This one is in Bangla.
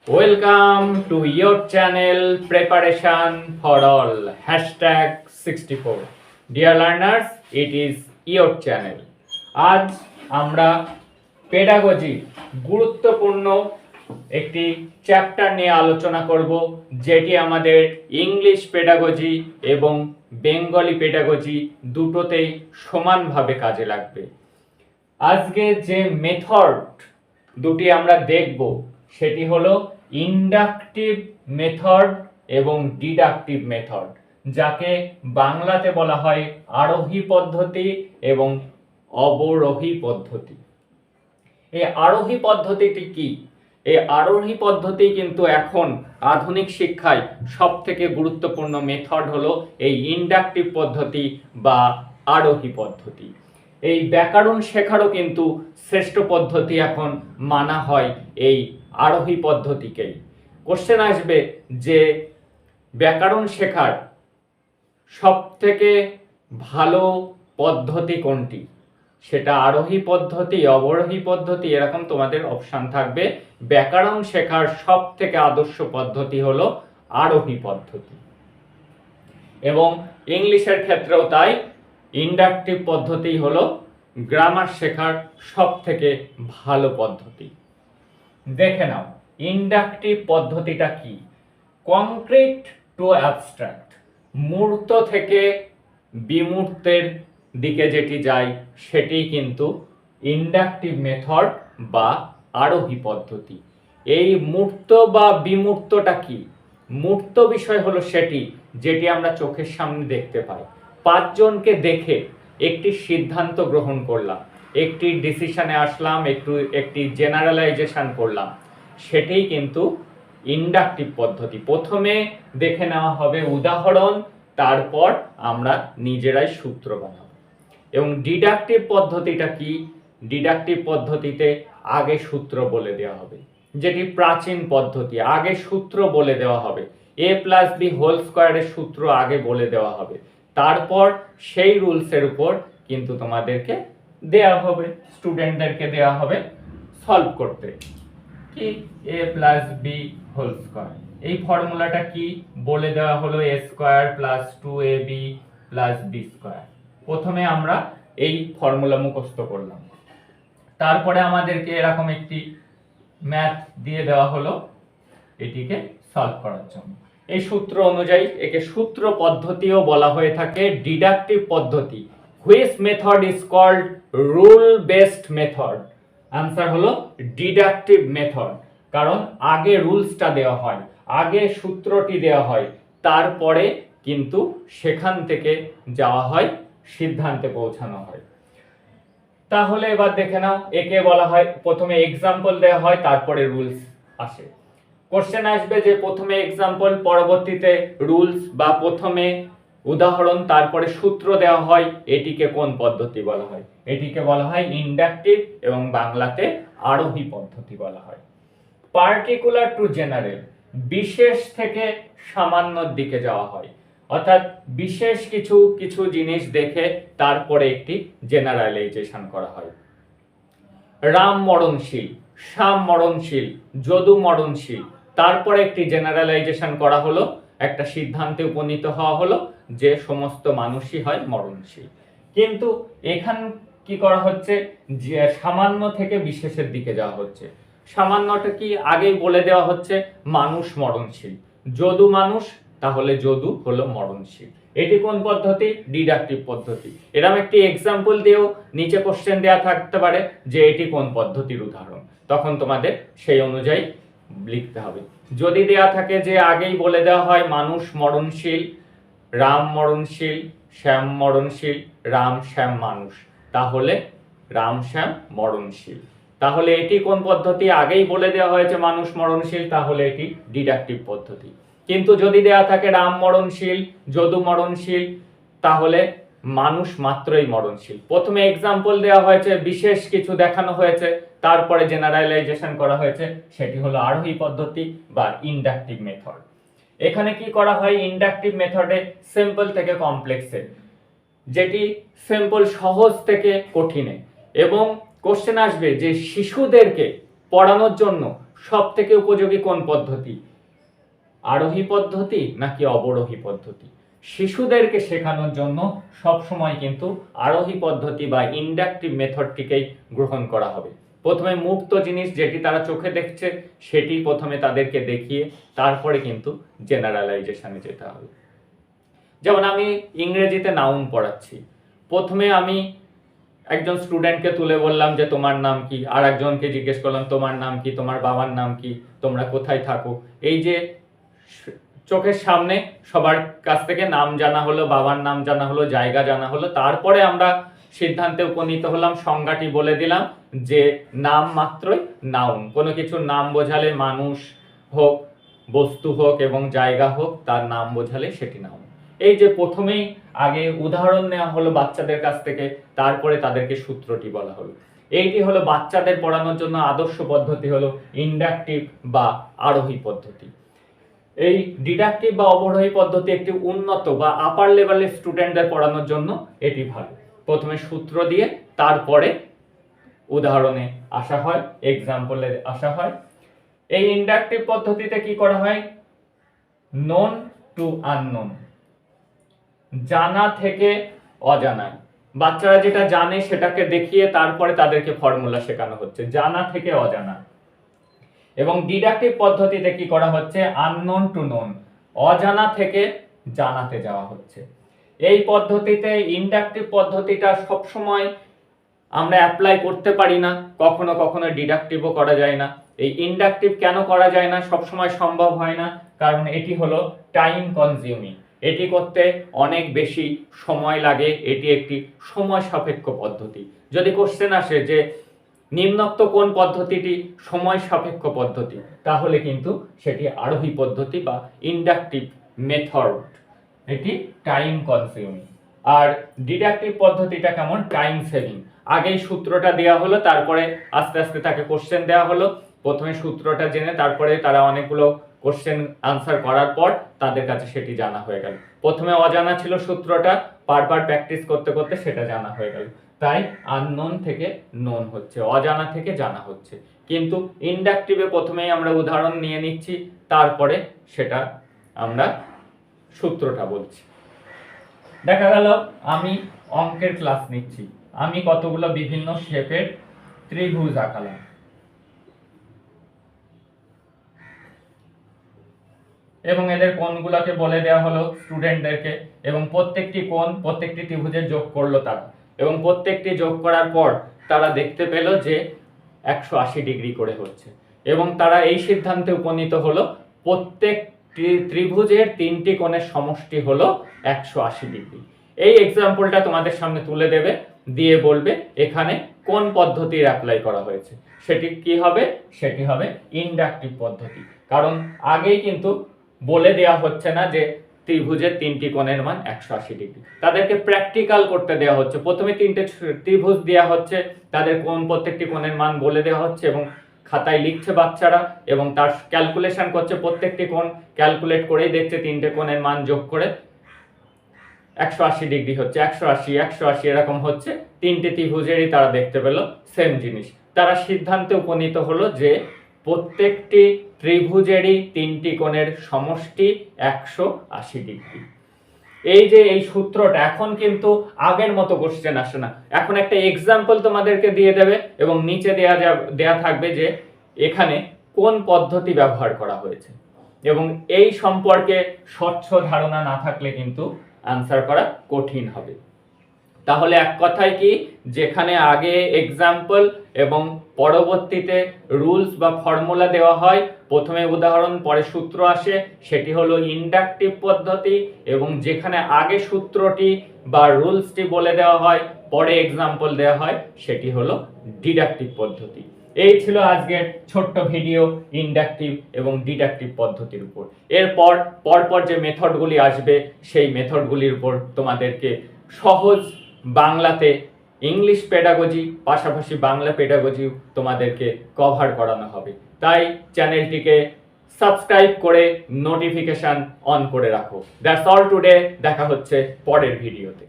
Welcome to your channel Preparation for All #64. Dear learners, it is your channel. আজ আমরা পেডাগজি গুরুত্বপূর্ণ একটি চ্যাপ্টার নিয়ে আলোচনা করব, যেটি আমাদের ইংলিশ পেডাগজি এবং বেঙ্গলি পেডাগজি দুটোতেই সমানভাবে কাজে লাগবে। আজকে যে মেথড দুটি আমরা দেখব সেটি হলো ইন্ডাকটিভ মেথড এবং ডিডাকটিভ মেথড, যাকে বাংলাতে বলা হয় আরোহী পদ্ধতি এবং অবরোহী পদ্ধতি। এই আরোহী পদ্ধতিটি কি? এই আরোহী পদ্ধতি কিন্তু এখন আধুনিক শিক্ষায় সবথেকে গুরুত্বপূর্ণ মেথড হলো এই ইন্ডাকটিভ পদ্ধতি বা আরোহী পদ্ধতি। এই ব্যাকরণ শেখারও কিন্তু শ্রেষ্ঠ পদ্ধতি এখন মানা হয় এই আরোহী পদ্ধতিকেই। কোশ্চেন আসবে যে ব্যাকরণ শেখার সবথেকে ভালো পদ্ধতি কোনটি, সেটা আরোহী পদ্ধতি, অবরোহী পদ্ধতি, এরকম তোমাদের অপশন থাকবে। ব্যাকরণ শেখার সবথেকে আদর্শ পদ্ধতি হলো আরোহী পদ্ধতি, এবং ইংলিশের ক্ষেত্রেও তাই। ইন্ডাকটিভ পদ্ধতি হলো গ্রামার শেখার সবথেকে ভালো পদ্ধতি। দেখে নাও ইন্ডাকটিভ পদ্ধতিটা কি। কংক্রিট টু অ্যাবস্ট্রাক্ট, মূর্ত থেকে বিমূর্তের দিকে যেটি যায় সেটি কিন্তু ইন্ডাকটিভ মেথড বা আরোহী পদ্ধতি। এই মূর্ত বা বিমূর্তটা কি? মূর্ত বিষয় হলো সেটি যেটি আমরা চোখের সামনে দেখতে পাই। পাঁচজনকে দেখে একটি সিদ্ধান্ত গ্রহণ করলাম, একটি ডিসিশনে আসলাম, একটি জেনারেলাইজেশন করলাম, সেটাই কিন্তু ইন্ডাকটিভ পদ্ধতি। প্রথমে দেখে নেওয়া হবে উদাহরণ, তারপর আমরা নিজেরাই সূত্র বানাবো। এবং ডিডাকটিভ পদ্ধতিটা কি? ডিডাকটিভ পদ্ধতিতে আগে সূত্র বলে দেওয়া হবে, যেটি প্রাচীন পদ্ধতি। আগে সূত্র বলে দেওয়া হবে, a+b² সূত্র আগে বলে দেওয়া হবে, তারপর সেই রুলসের উপর কিন্তু তোমাদেরকে দেয়া হবে, স্টুডেন্টদেরকে দেওয়া হবে সলভ করতে। কি a+b², এই ফর্মুলাটা কি বলে দেওয়া হলো a² + 2ab + b²। প্রথমে আমরা এই ফর্মুলা মুখস্থ করলাম, তারপরে আমাদেরকে এরকম একটি ম্যাথ দিয়ে দেওয়া হলো এটিকে সলভ করার জন্য। এই সূত্র অনুযায়ী একে সূত্র পদ্ধতিও বলা হয়ে থাকে, ডিডাকটিভ পদ্ধতি। Which method is called rule based method? Answer হলো ডিডাকটিভ মেথড, কারণ আগে রুলসটা দেওয়া হয়, আগে সূত্রটি দেওয়া হয়, তারপরে কিন্তু সেখান থেকে যাওয়া হয়, সিদ্ধান্তে পৌঁছানো হয়। তাহলে এবার দেখে নাও, একে বলা হয় প্রথমে এক্সাম্পল দেওয়া হয়, তারপরে রুলস আসে। কোশ্চেন আসবে যে প্রথমে এক্সাম্পল, পরবর্তীতে রুলস, বা প্রথমে উদাহরণ তারপরে সূত্র দেওয়া হয়, এটিকে কোন পদ্ধতি বলা হয়? এটিকে বলা হয় ইন্ডাকটিভ, এবং বাংলাতে আরোহী পদ্ধতি বলা হয়। পার্টিকুলার টু জেনারেল, বিশেষ থেকে সামান্যর দিকে যাওয়া হয়, অর্থাৎ বিশেষ কিছু কিছু জিনিস দেখে তারপরে একটি জেনারেলাইজেশন করা হয়। রাম মরণশীল, শ্যাম মরণশীল, যদু মরণশীল, তারপরে একটি জেনারেলাইজেশন করা হলো, একটা সিদ্ধান্তে উপনীত হওয়া হলো যে সমস্ত মানুষই হয় মরণশীল। কিন্তু এখান কি করা হচ্ছে, যে সামান্য থেকে বিশেষের দিকে যাওয়া হচ্ছে। সামান্যটা কি? আগেই বলে দেওয়া হচ্ছে মানুষ মরণশীল, যদু মানুষ, তাহলে যদু হলো মরণশীল। এটি কোন পদ্ধতি? ডিডাকটিভ পদ্ধতি। এরকম একটি এক্সাম্পল দিয়েও নিচে কোশ্চেন দেওয়া থাকতে পারে যে এটি কোন পদ্ধতির উদাহরণ, তখন তোমাদের সেই অনুযায়ী লিখতে হবে। যদি দেয়া থাকে যে আগেই বলে দেওয়া হয় মানুষ মরণশীল, রাম মরণশীল, শ্যাম মরণশীল, রাম শ্যাম মানুষ, তাহলে রাম শ্যাম মরণশীল। তাহলে এটি কোন পদ্ধতি? আগেই বলে দেওয়া হয়েছে মানুষ মরণশীল, তাহলে এটি ডিডাকটিভ পদ্ধতি। কিন্তু যদি দেয়া থাকে রাম মরণশীল, যদু মরণশীল, তাহলে মানুষ মাত্রই মরণশীল। প্রথমে এক্সাম্পল দেওয়া হয়েছে, বিশেষ কিছু দেখানো হয়েছে, তারপরে জেনারেলাইজেশন করা হয়েছে, সেটি হলো আরোহী পদ্ধতি বা ইন্ডাকটিভ মেথড। এখানে কি করা হয়? ইন্ডাকটিভ মেথডে সিম্পল থেকে কমপ্লেক্সে, যেটি সিম্পল সহজ থেকে কঠিনে। এবং কোশ্চেন আসবে যে শিশুদেরকে পড়ানোর জন্য সব থেকে উপযোগী কোন পদ্ধতি, আরোহী পদ্ধতি নাকি অবরোহী পদ্ধতি? শিশুদেরকে শেখানোর জন্য সবসময় কিন্তু আরোহী পদ্ধতি বা ইন্ডাকটিভ মেথডটিকেই গ্রহণ করা হবে। প্রথমে মুক্ত জিনিস যেটি তারা চোখে দেখছে সেটি প্রথমে তাদেরকে দেখিয়ে তারপরে কিন্তু জেনারেলাইজেশনে যেতে হবে। যেমন আমি ইংরেজিতে নাউন পড়াচ্ছি, প্রথমে আমি একজন স্টুডেন্টকে তুলে বললাম যে তোমার নাম কি, আর একজনকে জিজ্ঞেস করলাম তোমার নাম কি, তোমার বাবার নাম কি, তোমরা কোথায় থাকো। এই যে চোখের সামনে সবার কাছ থেকে নাম জানা হলো, বাবার নাম জানা হলো, জায়গা জানা হলো, তারপরে আমরা সিদ্ধান্তে উপনীত হলাম, সংজ্ঞাটি বলে দিলাম যে নাম মাত্রই নাউন। কোনো কিছুর নাম বোঝালে মানুষ হোক, বস্তু হোক এবং জায়গা হোক, তার নাম বোঝালে সেটি নাউন। এই যে প্রথমেই আগে উদাহরণ নেওয়া হলো বাচ্চাদের কাছ থেকে, তারপরে তাদেরকে সূত্রটি বলা হলো। এইটি হলো বাচ্চাদের পড়ানোর জন্য আদর্শ পদ্ধতি, হলো ইন্ডাকটিভ বা আরোহী পদ্ধতি। এই ডিডাকটিভ বা অবরোহী পদ্ধতি একটি উন্নত বা আপার লেভেলের স্টুডেন্টদের পড়ানোর জন্য এটি ভালো। প্রথমে সূত্র দিয়ে তারপরে উদাহরণে আসা হয়, এক্সাম্পলে আসা হয়। এই ইন্ডাকটিভ পদ্ধতিতে কি করা হয়, নোন টু আননোন, জানা থেকে অজানা। বাচ্চারা যেটা জানে সেটাকে দেখিয়ে তারপরে তাদেরকে ফর্মুলা শেখানো হচ্ছে, জানা থেকে অজানা। এবং ডিডাকটিভ পদ্ধতিতে কি করা হচ্ছে, আননোন টু নোন, অজানা থেকে জানাতে যাওয়া হচ্ছে। এই পদ্ধতিতে ইন্ডাকটিভ পদ্ধতিটা সবসময় আমরা অ্যাপ্লাই করতে পারি না, কখনো কখনো ডিডাকটিভও করা যায় না। এই ইন্ডাকটিভ কেন করা যায় না, সবসময় সম্ভব হয় না, কারণ এটি হলো টাইম কনজিউমিং, এটি করতে অনেক বেশি সময় লাগে, এটি একটি সময় সাপেক্ষ পদ্ধতি। যদি কোশ্চেন আসে যে নিম্নোক্ত কোন পদ্ধতিটি সময় সাপেক্ষ পদ্ধতি, তাহলে কিন্তু সেটি আরোহী পদ্ধতি বা ইন্ডাকটিভ মেথড, এটি টাইম কনজিউমিং। আর ডিডাকটিভ পদ্ধতিটা কেমন, টাইম সেভিং। আগেই সূত্রটা দেওয়া হলো, তারপরে আস্তে আস্তে তাকে কোশ্চেন দেওয়া হলো, প্রথমে সূত্রটা জেনে তারপরে তারা অনেকগুলো কোশ্চেন আনসার করার পর তাদের কাছে সেটি জানা হয়ে গেল। প্রথমে অজানা ছিল সূত্রটা, বারবার প্র্যাকটিস করতে করতে সেটা জানা হয়ে গেল। তাই আননোন থেকে নোন হচ্ছে, অজানা থেকে জানা হচ্ছে। কিন্তু ইন্ডাকটিভে প্রথমেই আমরা উদাহরণ নিয়ে নিচ্ছি, তারপরে সেটা আমরা সূত্রটা বলছি। দেখা গেল আমি অঙ্কের ক্লাস নিচ্ছি, আমি কতগুলো বিভিন্ন শেপের ত্রিভুজ আঁকালাম, এবং এদের কোণগুলোকে বলে দেওয়া হলো স্টুডেন্টদেরকে, এবং প্রত্যেকটি কোণ প্রত্যেকটি ত্রিভুজের যোগ করলো তারা, এবং প্রত্যেকটি যোগ করার পর তারা দেখতে পেল যে 180 ডিগ্রি করে হচ্ছে, এবং তারা এই সিদ্ধান্তে উপনীত হলো প্রত্যেকটি ত্রিভুজের তিনটি কোণের সমষ্টি হলো 180 ডিগ্রি। এই এক্সাম্পলটা তোমাদের সামনে তুলে দেবে, দিয়ে বলবে এখানে কোন পদ্ধতির অ্যাপ্লাই করা হয়েছে। সেটি কি হবে, সেটি হবে ইন্ডাকটিভ পদ্ধতি, কারণ আগেই কিন্তু বলে দেওয়া হচ্ছে না যে ত্রিভুজের তিনটি কোণের মান 180 ডিগ্রি, তাদেরকে প্র্যাকটিক্যাল করতে দেওয়া হচ্ছে। প্রথমে তিনটে ত্রিভুজ দেওয়া হচ্ছে, তাদের কোণ প্রত্যেকটি কোণের মান বলে দেওয়া হচ্ছে, এবং খাতায় লিখছে বাচ্চারা, এবং তার ক্যালকুলেশন করছে, প্রত্যেকটি কোণ ক্যালকুলেট করেই দেখছে তিনটে কোণের মান যোগ করে 180 ডিগ্রি হচ্ছে, 180 180 এরকম হচ্ছে। তিনটে ত্রিভুজেরই তারা দেখতে পেল সেম জিনিস, তারা সিদ্ধান্তে উপনীত হলো যে প্রত্যেকটি ত্রিভুজেরই তিনটি কোণের সমষ্টি 180 ডিগ্রি। এই যে এই সূত্রটা, এখন কিন্তু আগের মতো কোশ্চেন আসে না, এখন একটা এক্সাম্পল তোমাদেরকে দিয়ে দেবে এবং নিচে দেয়া থাকবে যে এখানে কোন পদ্ধতি ব্যবহার করা হয়েছে, এবং এই সম্পর্কে স্বচ্ছ ধারণা না থাকলে কিন্তু আনসার করা কঠিন হবে। তাহলে এক কথায় কি, যেখানে আগে এক্সাম্পল এবং পরবর্তীতে রুলস বা ফর্মুলা দেওয়া হয়, প্রথমে উদাহরণ পরে সূত্র আসে, সেটি হলো ইন্ডাকটিভ পদ্ধতি, এবং যেখানে আগে সূত্রটি বা রুলসটি বলে দেওয়া হয়, পরে এক্সাম্পল দেওয়া হয়, সেটি হলো ডিডাকটিভ পদ্ধতি। এই ছিল আজকের ছোট্ট ভিডিও ইন্ডাকটিভ এবং ডিডাকটিভ পদ্ধতির উপর। এরপর পরপর যে মেথডগুলি আসবে সেই মেথডগুলির উপর তোমাদেরকে সহজ বাংলাতে ইংলিশ পেডাগজি পাশাপাশি বাংলা পেডাগজি তোমাদেরকে কভার করানো হবে। তাই চ্যানেলটিকে সাবস্ক্রাইব করে নোটিফিকেশন অন করে রাখো। দ্যাটস অল টুডে, দেখা হচ্ছে পরের ভিডিওতে।